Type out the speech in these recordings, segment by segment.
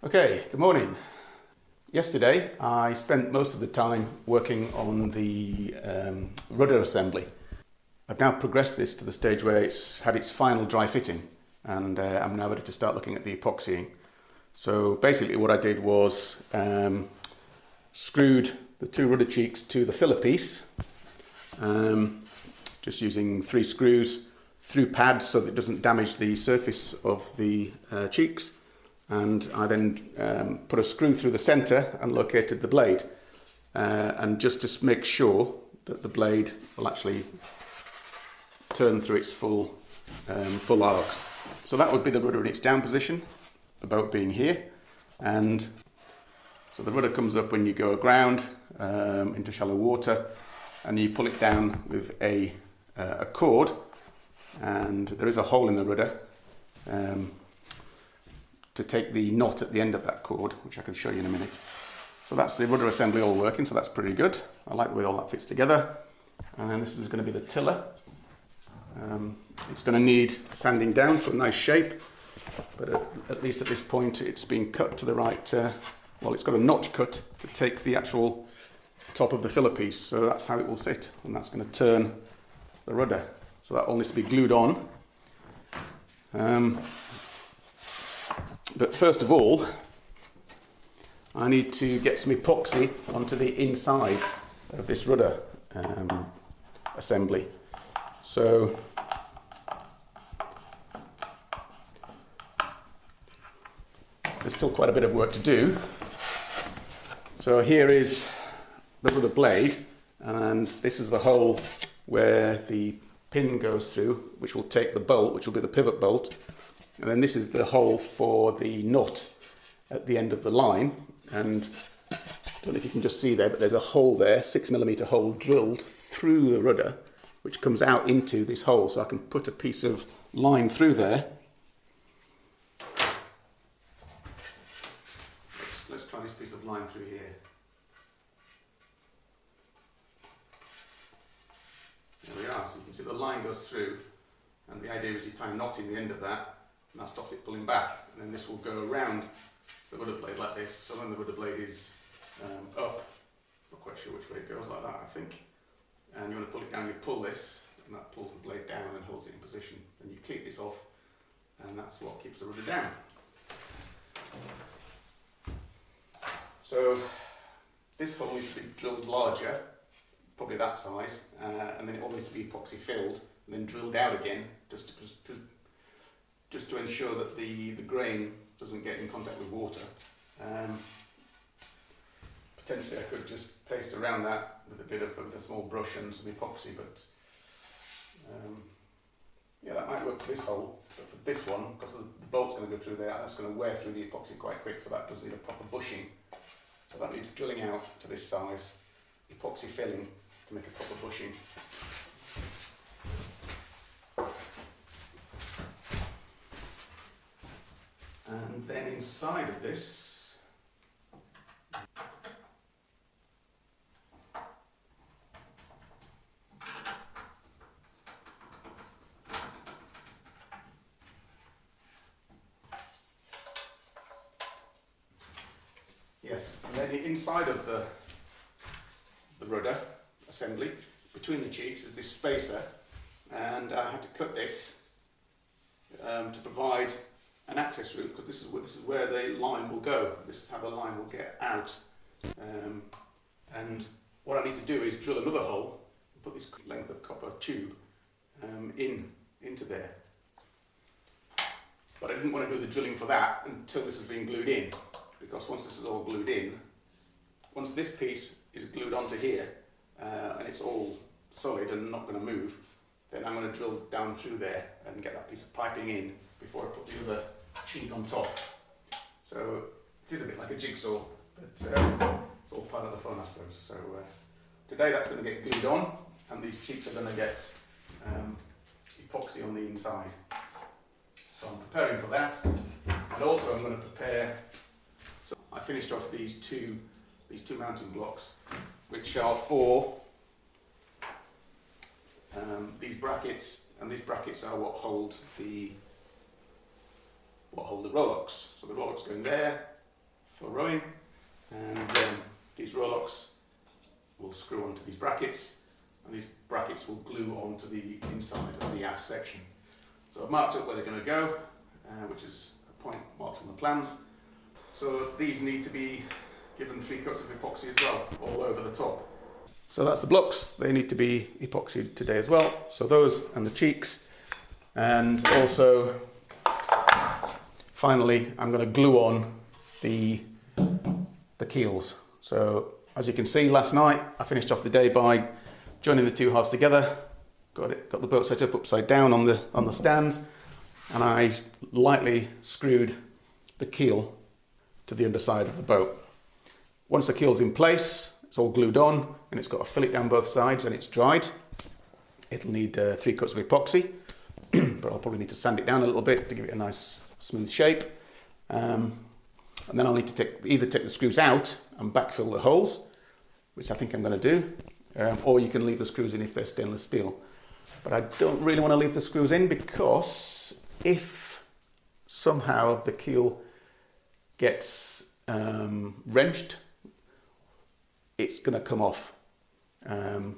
Okay, good morning. Yesterday I spent most of the time working on the rudder assembly. I've now progressed this to the stage where it's had its final dry fitting, and I'm now ready to start looking at the epoxying. So basically what I did was screwed the two rudder cheeks to the filler piece, just using 3 screws through pads so that it doesn't damage the surface of the cheeks. And I then put a screw through the centre and located the blade, and just to make sure that the blade will actually turn through its full arcs. So that would be the rudder in its down position, the boat being here, and so the rudder comes up when you go aground into shallow water, and you pull it down with a cord, and there is a hole in the rudder to take the knot at the end of that cord, which I can show you in a minute. So that's the rudder assembly all working, so that's pretty good. I like the way all that fits together. And then this is going to be the tiller. It's going to need sanding down to a nice shape, but at least at this point it's been cut to the right, well, it's got a notch cut to take the actual top of the filler piece, so that's how it will sit, and that's going to turn the rudder. So that all needs to be glued on. But first of all, I need to get some epoxy onto the inside of this rudder assembly. So there's still quite a bit of work to do. So here is the rudder blade, and this is the hole where the pin goes through, which will take the bolt, which will be the pivot bolt. And then this is the hole for the nut at the end of the line, and I don't know if you can just see there, but there's a hole there, 6mm hole drilled through the rudder, which comes out into this hole, so I can put a piece of line through there. Let's try this piece of line through here. There we are, so you can see the line goes through, and the idea is you tie a knot in the end of that, and that stops it pulling back, and then this will go around the rudder blade like this. So when the rudder blade is up, not quite sure which way it goes, like that I think, and you want to pull it down, you pull this, and that pulls the blade down and holds it in position. And you click this off, and that's what keeps the rudder down. So this hole needs to be drilled larger, probably that size, and then it all needs to be epoxy filled and then drilled out again, just to ensure that the grain doesn't get in contact with water. Potentially I could just paste around that with a small brush and some epoxy, but yeah, that might work for this hole. But for this one, because the bolt's going to go through there, that's going to wear through the epoxy quite quick, so that does need a proper bushing. So that needs drilling out to this size, epoxy filling to make a proper bushing. And then inside of this, yes, and then inside of the rudder assembly, between the cheeks, is this spacer, and I had to cut this to provide an access route, because this is where the line will go. This is how the line will get out. And what I need to do is drill another hole and put this length of copper tube into there. But I didn't want to do the drilling for that until this has been glued in, because once this is all glued in, once this piece is glued onto here and it's all solid and not going to move, then I'm going to drill down through there and get that piece of piping in before I put the other cheek on top. So it is a bit like a jigsaw, but it's all part of the fun, I suppose. So today that's going to get glued on, and these cheeks are going to get epoxy on the inside. So I'm preparing for that, and also I'm going to prepare. So I finished off these two mounting blocks, which are for these brackets, and these brackets are what hold the rowlocks. So the rowlocks go in there, for rowing, and these rowlocks will screw onto these brackets, and these brackets will glue onto the inside of the aft section. So I've marked up where they're going to go, which is a point marked on the plans. So these need to be given 3 coats of epoxy as well, all over the top. So that's the blocks, they need to be epoxied today as well. So those and the cheeks, and also finally I'm going to glue on the keels. So as you can see, last night I finished off the day by joining the 2 halves together, got the boat set up upside down on the stands, and I lightly screwed the keel to the underside of the boat. Once the keel's in place, it's all glued on and it's got a fillet down both sides and it's dried. It'll need 3 coats of epoxy, but I'll probably need to sand it down a little bit to give it a nice smooth shape. And then I'll need to either take the screws out and backfill the holes, which I think I'm going to do, or you can leave the screws in if they're stainless steel. But I don't really want to leave the screws in, because if somehow the keel gets wrenched, it's going to come off, and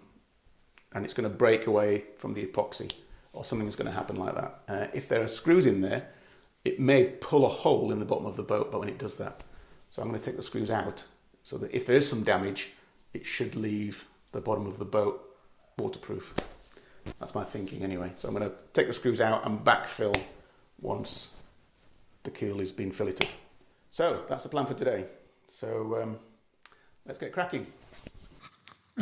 it's going to break away from the epoxy, or something's going to happen like that. If there are screws in there, it may pull a hole in the bottom of the boat, but when it does that, so I'm going to take the screws out so that if there is some damage, it should leave the bottom of the boat waterproof. That's my thinking anyway. So I'm going to take the screws out and backfill once the keel has been filleted. So that's the plan for today. So let's get cracking.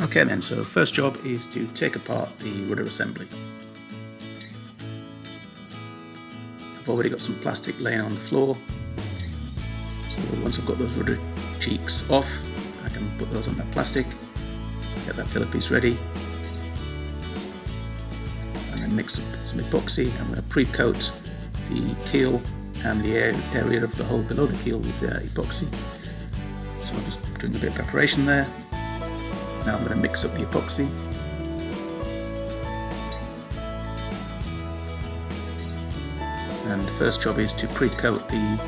Okay then, so first job is to take apart the rudder assembly. I've already got some plastic laying on the floor, so once I've got those rudder cheeks off, I can put those on that plastic, get that filler piece ready, and then mix up some epoxy. I'm going to pre-coat the keel and the area of the hole below the keel with epoxy. So I'm just doing a bit of preparation there. Now I'm going to mix up the epoxy. And the first job is to pre-coat the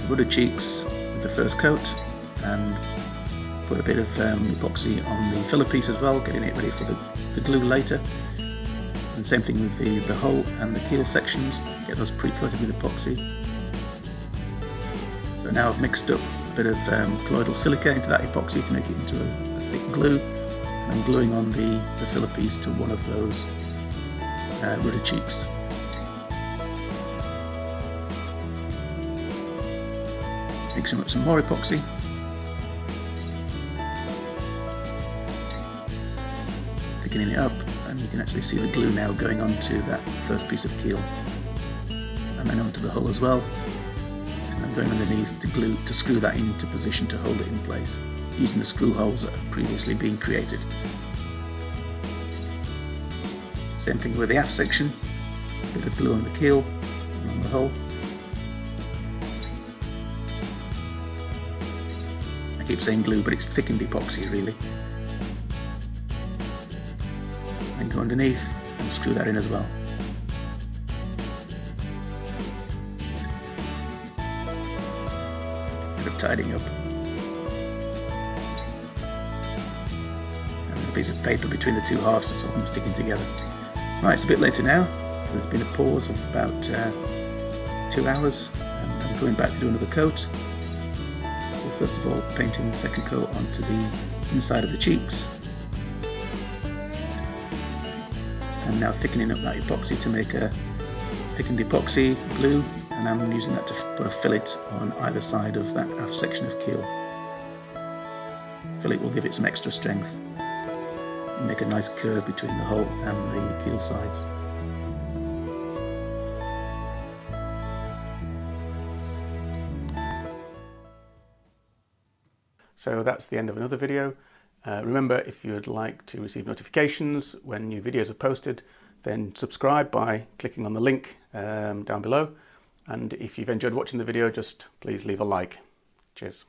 rudder cheeks with the first coat, and put a bit of epoxy on the filler piece as well, getting it ready for the glue later. And same thing with the hull and the keel sections, get those pre-coated with epoxy. So now I've mixed up a bit of colloidal silica into that epoxy to make it into a thick glue, and I'm gluing on the filler piece to one of those rudder cheeks. Mixing up some more epoxy. Thickening it up, and you can actually see the glue now going onto that first piece of keel, and then onto the hull as well. And I'm going underneath to screw that into position to hold it in place, using the screw holes that have previously been created. Same thing with the aft section, a bit of glue on the keel and on the hull. I keep saying glue, but it's thickened epoxy really. And go underneath and screw that in as well. Bit of tidying up. And a piece of paper between the 2 halves to stop them sticking together. Right, it's a bit later now, so there's been a pause of about 2 hours, and I'm going back to do another coat. So first of all, painting the second coat onto the inside of the cheeks. And now thickening up that epoxy to make a thickened epoxy glue, and I'm using that to put a fillet on either side of that aft section of keel. Fillet will give it some extra strength and make a nice curve between the hull and the keel sides. So that's the end of another video. Remember, if you'd like to receive notifications when new videos are posted, then subscribe by clicking on the link down below. And if you've enjoyed watching the video, just please leave a like. Cheers.